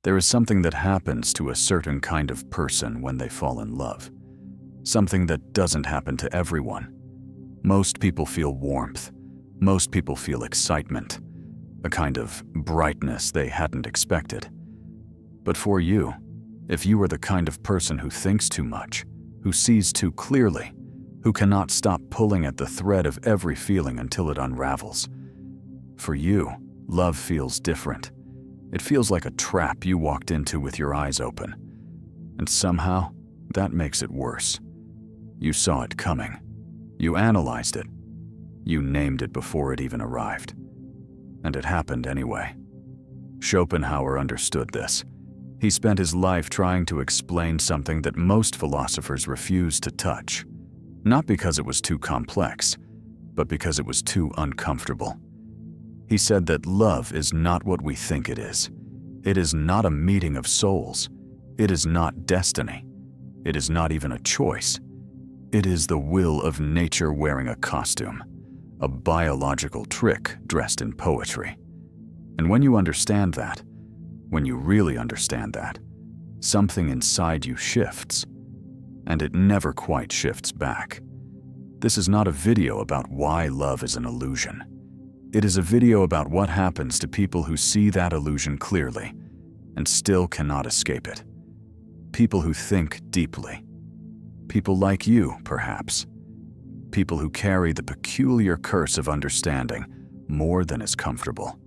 There is something that happens to a certain kind of person when they fall in love. Something that doesn't happen to everyone. Most people feel warmth. Most people feel excitement. A kind of brightness they hadn't expected. But for you, if you are the kind of person who thinks too much, who sees too clearly, who cannot stop pulling at the thread of every feeling until it unravels, for you, love feels different. It feels like a trap you walked into with your eyes open. And somehow, that makes it worse. You saw it coming. You analyzed it. You named it before it even arrived. And it happened anyway. Schopenhauer understood this. He spent his life trying to explain something that most philosophers refused to touch. Not because it was too complex, but because it was too uncomfortable. He said that love is not what we think it is. It is not a meeting of souls. It is not destiny. It is not even a choice. It is the will of nature wearing a costume, a biological trick dressed in poetry. And when you understand that, when you really understand that, something inside you shifts, and it never quite shifts back. This is not a video about why love is an illusion. It is a video about what happens to people who see that illusion clearly and still cannot escape it. People who think deeply. People like you, perhaps. People who carry the peculiar curse of understanding more than is comfortable,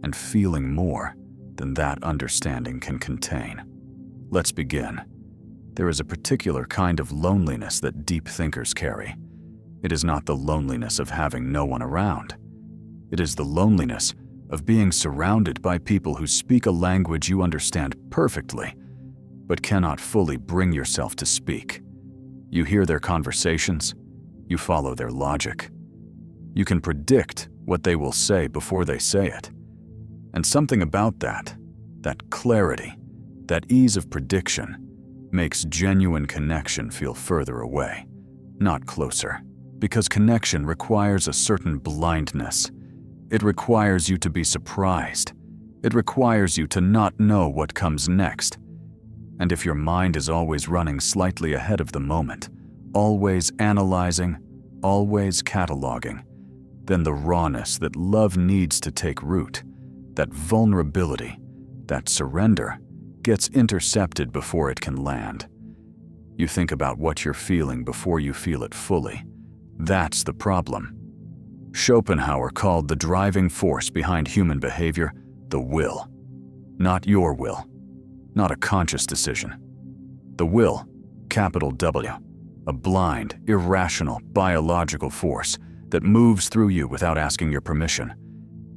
and feeling more than that understanding can contain. Let's begin. There is a particular kind of loneliness that deep thinkers carry. It is not the loneliness of having no one around. It is the loneliness of being surrounded by people who speak a language you understand perfectly, but cannot fully bring yourself to speak. You hear their conversations, you follow their logic. You can predict what they will say before they say it. And something about that clarity, that ease of prediction, makes genuine connection feel further away, not closer. Because connection requires a certain blindness. It requires you to be surprised. It requires you to not know what comes next. And if your mind is always running slightly ahead of the moment, always analyzing, always cataloging, then the rawness that love needs to take root, that vulnerability, that surrender, gets intercepted before it can land. You think about what you're feeling before you feel it fully. That's the problem. Schopenhauer called the driving force behind human behavior the will. Not your will. Not a conscious decision. The will, capital W, a blind, irrational, biological force that moves through you without asking your permission.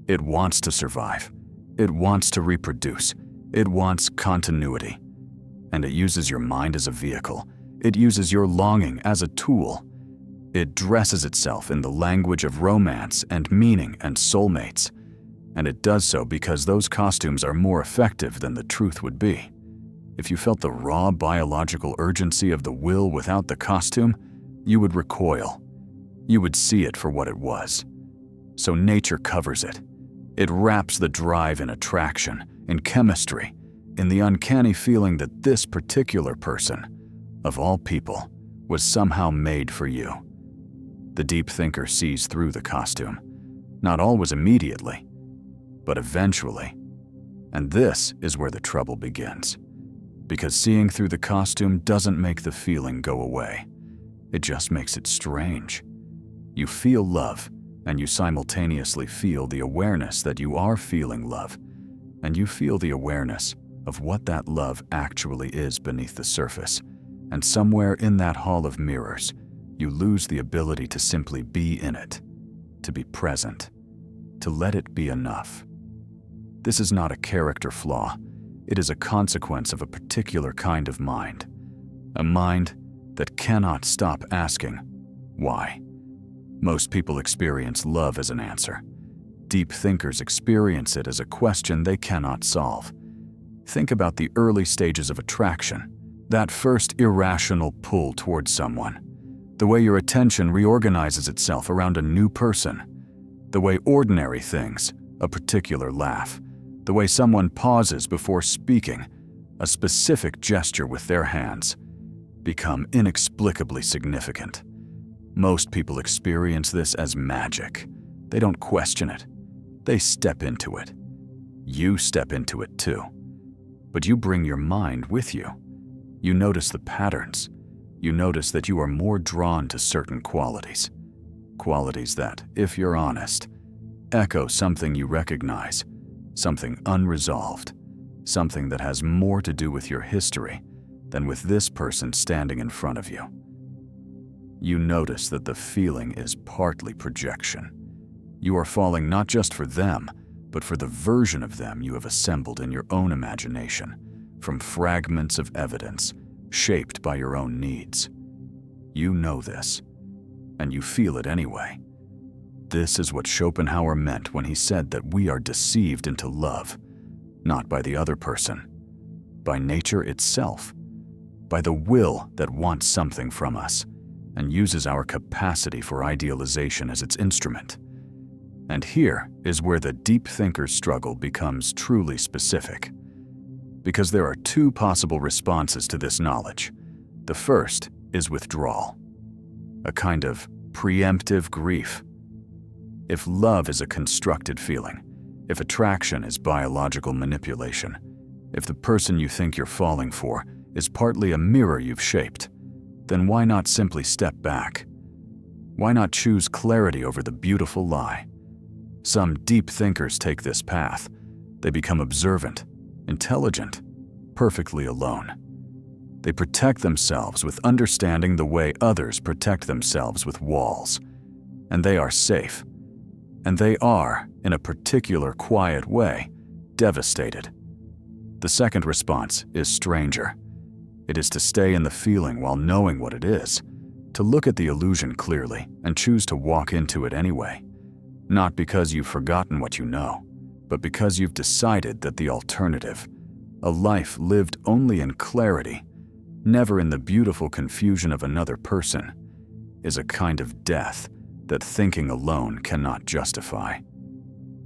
It wants to survive. It wants to reproduce. It wants continuity. And it uses your mind as a vehicle. It uses your longing as a tool. It dresses itself in the language of romance and meaning and soulmates. And it does so because those costumes are more effective than the truth would be. If you felt the raw biological urgency of the will without the costume, you would recoil. You would see it for what it was. So nature covers it. It wraps the drive in attraction, in chemistry, in the uncanny feeling that this particular person, of all people, was somehow made for you. The deep thinker sees through the costume, not always immediately, but eventually. And this is where the trouble begins. Because seeing through the costume doesn't make the feeling go away. It just makes it strange. You feel love, and you simultaneously feel the awareness that you are feeling love, and you feel the awareness of what that love actually is beneath the surface. And somewhere in that hall of mirrors, you lose the ability to simply be in it, to be present, to let it be enough. This is not a character flaw. It is a consequence of a particular kind of mind. A mind that cannot stop asking, why? Most people experience love as an answer. Deep thinkers experience it as a question they cannot solve. Think about the early stages of attraction, that first irrational pull towards someone, the way your attention reorganizes itself around a new person, the way ordinary things, a particular laugh, The way someone pauses before speaking, a specific gesture with their hands, become inexplicably significant. Most people experience this as magic. They don't question it. They step into it. You step into it too. But you bring your mind with you. You notice the patterns. You notice that you are more drawn to certain qualities. Qualities that, if you're honest, echo something you recognize, something unresolved, something that has more to do with your history than with this person standing in front of you. You notice that the feeling is partly projection. You are falling not just for them, but for the version of them you have assembled in your own imagination, from fragments of evidence shaped by your own needs. You know this, and you feel it anyway. This is what Schopenhauer meant when he said that we are deceived into love, not by the other person, by nature itself, by the will that wants something from us and uses our capacity for idealization as its instrument. And here is where the deep thinker's struggle becomes truly specific. Because there are two possible responses to this knowledge. The first is withdrawal, a kind of preemptive grief. If love is a constructed feeling, if attraction is biological manipulation, if the person you think you're falling for is partly a mirror you've shaped, then why not simply step back? Why not choose clarity over the beautiful lie? Some deep thinkers take this path. They become observant, intelligent, perfectly alone. They protect themselves with understanding the way others protect themselves with walls. And they are safe. And they are, in a particular quiet way, devastated. The second response is stranger. It is to stay in the feeling while knowing what it is, to look at the illusion clearly and choose to walk into it anyway. Not because you've forgotten what you know, but because you've decided that the alternative, a life lived only in clarity, never in the beautiful confusion of another person, is a kind of death that thinking alone cannot justify.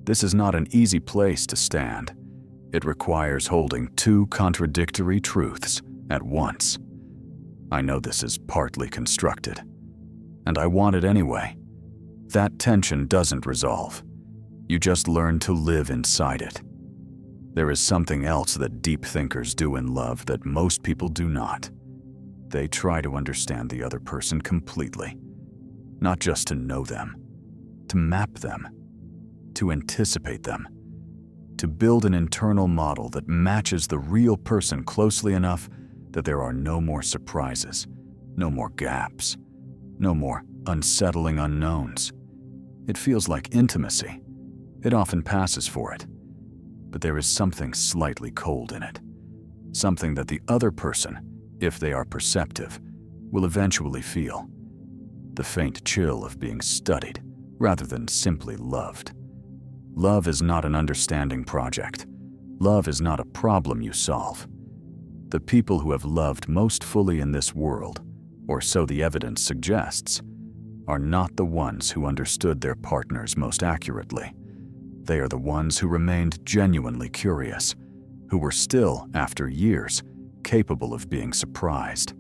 This is not an easy place to stand. It requires holding two contradictory truths at once. I know this is partly constructed, and I want it anyway. That tension doesn't resolve. You just learn to live inside it. There is something else that deep thinkers do in love that most people do not. They try to understand the other person completely, not just to know them, to map them, to anticipate them, to build an internal model that matches the real person closely enough that there are no more surprises, no more gaps, no more unsettling unknowns. It feels like intimacy. It often passes for it. But there is something slightly cold in it. Something that the other person, if they are perceptive, will eventually feel. The faint chill of being studied rather than simply loved. Love is not an understanding project. Love is not a problem you solve. The people who have loved most fully in this world, or so the evidence suggests, are not the ones who understood their partners most accurately. They are the ones who remained genuinely curious, who were still, after years, capable of being surprised,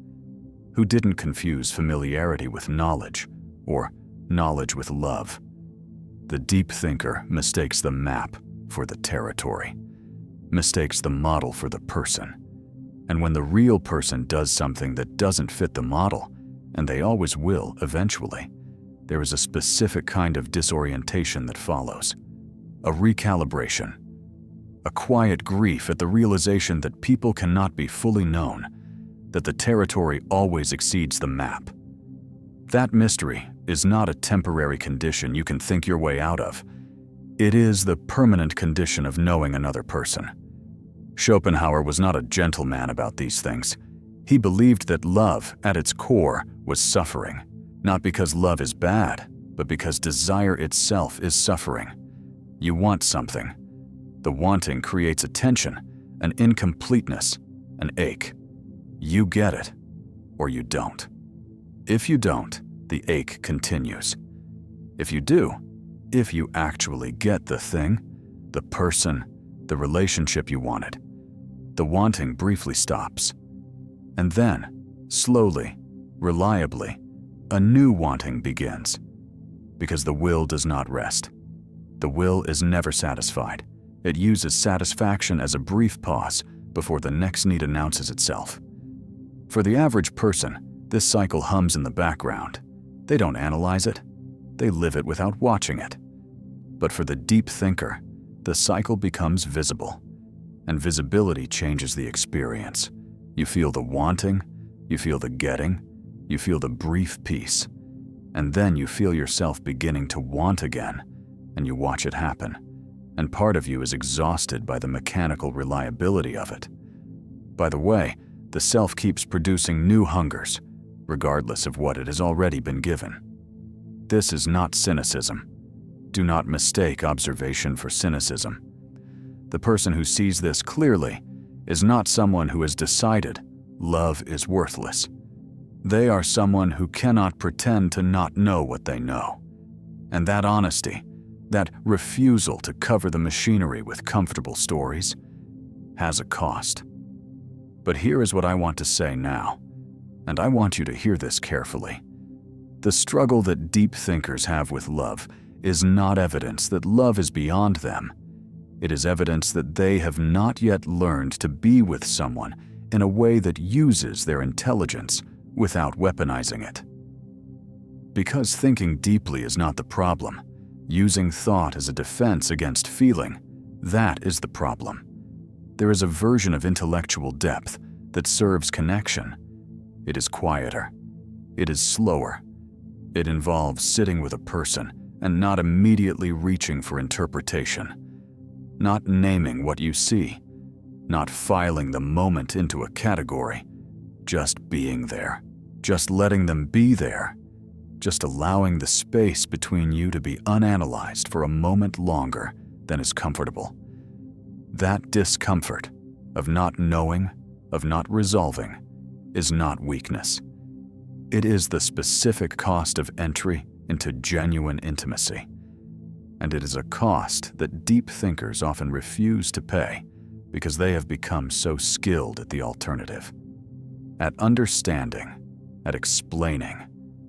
who didn't confuse familiarity with knowledge, or knowledge with love. The deep thinker mistakes the map for the territory, mistakes the model for the person. And when the real person does something that doesn't fit the model, and they always will eventually, there is a specific kind of disorientation that follows. A recalibration. A quiet grief at the realization that people cannot be fully known, that the territory always exceeds the map. That mystery is not a temporary condition you can think your way out of. It is the permanent condition of knowing another person. Schopenhauer was not a gentleman about these things. He believed that love, at its core, was suffering, not because love is bad, but because desire itself is suffering. You want something. The wanting creates a tension, an incompleteness, an ache. You get it, or you don't. If you don't, the ache continues. If you do, if you actually get the thing, the person, the relationship you wanted. The wanting briefly stops. And then, slowly, reliably, a new wanting begins. Because the will does not rest. The will is never satisfied. It uses satisfaction as a brief pause before the next need announces itself. For the average person, this cycle hums in the background. They don't analyze it. They live it without watching it. But for the deep thinker, the cycle becomes visible. And visibility changes the experience. You feel the wanting, you feel the getting, you feel the brief peace. And then you feel yourself beginning to want again, and you watch it happen. And part of you is exhausted by the mechanical reliability of it. By the way, the self keeps producing new hungers, regardless of what it has already been given. This is not cynicism. Do not mistake observation for cynicism. The person who sees this clearly is not someone who has decided love is worthless. They are someone who cannot pretend to not know what they know. And that honesty, that refusal to cover the machinery with comfortable stories, has a cost. But here is what I want to say now, and I want you to hear this carefully. The struggle that deep thinkers have with love is not evidence that love is beyond them. It is evidence that they have not yet learned to be with someone in a way that uses their intelligence without weaponizing it. Because thinking deeply is not the problem, using thought as a defense against feeling, that is the problem. There is a version of intellectual depth that serves connection. It is quieter. It is slower. It involves sitting with a person and not immediately reaching for interpretation, not naming what you see, not filing the moment into a category, just being there, just letting them be there, just allowing the space between you to be unanalyzed for a moment longer than is comfortable. That discomfort of not knowing, of not resolving, is not weakness. It is the specific cost of entry into genuine intimacy. And it is a cost that deep thinkers often refuse to pay because they have become so skilled at the alternative. At understanding, at explaining,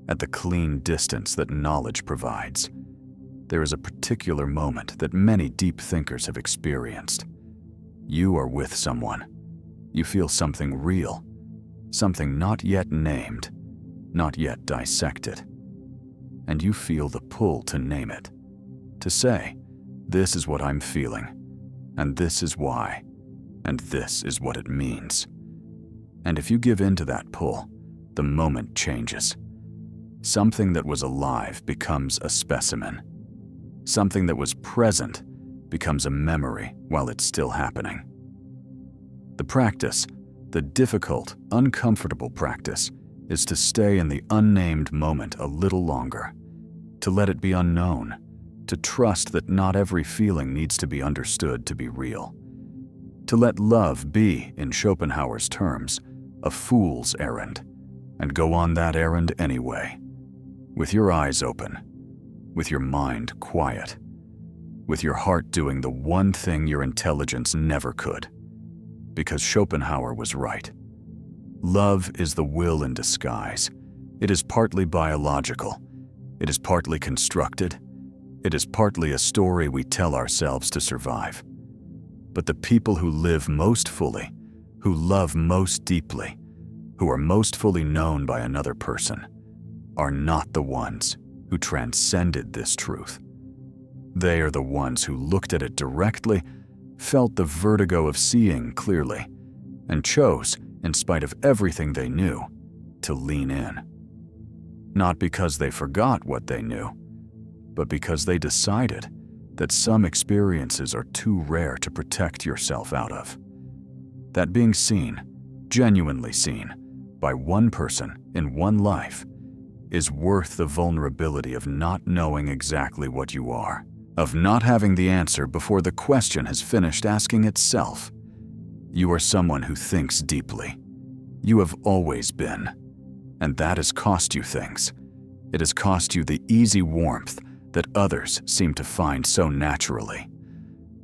at the clean distance that knowledge provides. There is a particular moment that many deep thinkers have experienced. You are with someone. You feel something real, something not yet named, not yet dissected. And you feel the pull to name it, to say, this is what I'm feeling, and this is why, and this is what it means. And if you give in to that pull, the moment changes. Something that was alive becomes a specimen. Something that was present becomes a memory while it's still happening. The practice, the difficult, uncomfortable practice, is to stay in the unnamed moment a little longer, to let it be unknown, to trust that not every feeling needs to be understood to be real, to let love be, in Schopenhauer's terms, a fool's errand, and go on that errand anyway, with your eyes open, with your mind quiet, with your heart doing the one thing your intelligence never could. Because Schopenhauer was right. Love is the will in disguise. It is partly biological. It is partly constructed. It is partly a story we tell ourselves to survive. But the people who live most fully, who love most deeply, who are most fully known by another person, are not the ones who transcended this truth. They are the ones who looked at it directly, felt the vertigo of seeing clearly, and chose, in spite of everything they knew, to lean in. Not because they forgot what they knew, but because they decided that some experiences are too rare to protect yourself out of. That being seen, genuinely seen, by one person in one life, is worth the vulnerability of not knowing exactly what you are, of not having the answer before the question has finished asking itself. You are someone who thinks deeply. You have always been. And that has cost you things. It has cost you the easy warmth that others seem to find so naturally.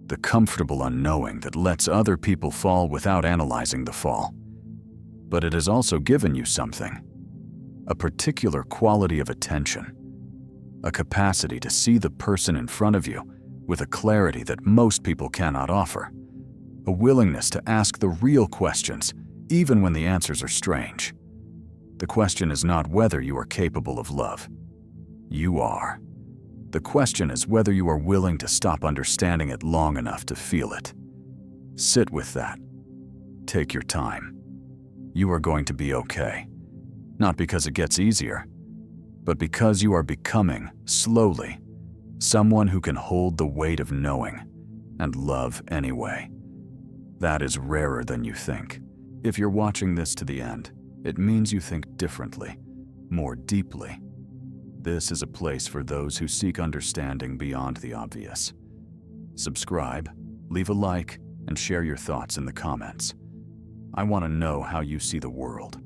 the comfortable unknowing that lets other people fall without analyzing the fall. But it has also given you something, a particular quality of attention, a capacity to see the person in front of you with a clarity that most people cannot offer, a willingness to ask the real questions even when the answers are strange. The question is not whether you are capable of love. You are. The question is whether you are willing to stop understanding it long enough to feel it. Sit with that. Take your time. You are going to be okay. Not because it gets easier, but because you are becoming, slowly, someone who can hold the weight of knowing and love anyway. That is rarer than you think. If you're watching this to the end, it means you think differently, more deeply. This is a place for those who seek understanding beyond the obvious. Subscribe, leave a like, and share your thoughts in the comments. I want to know how you see the world.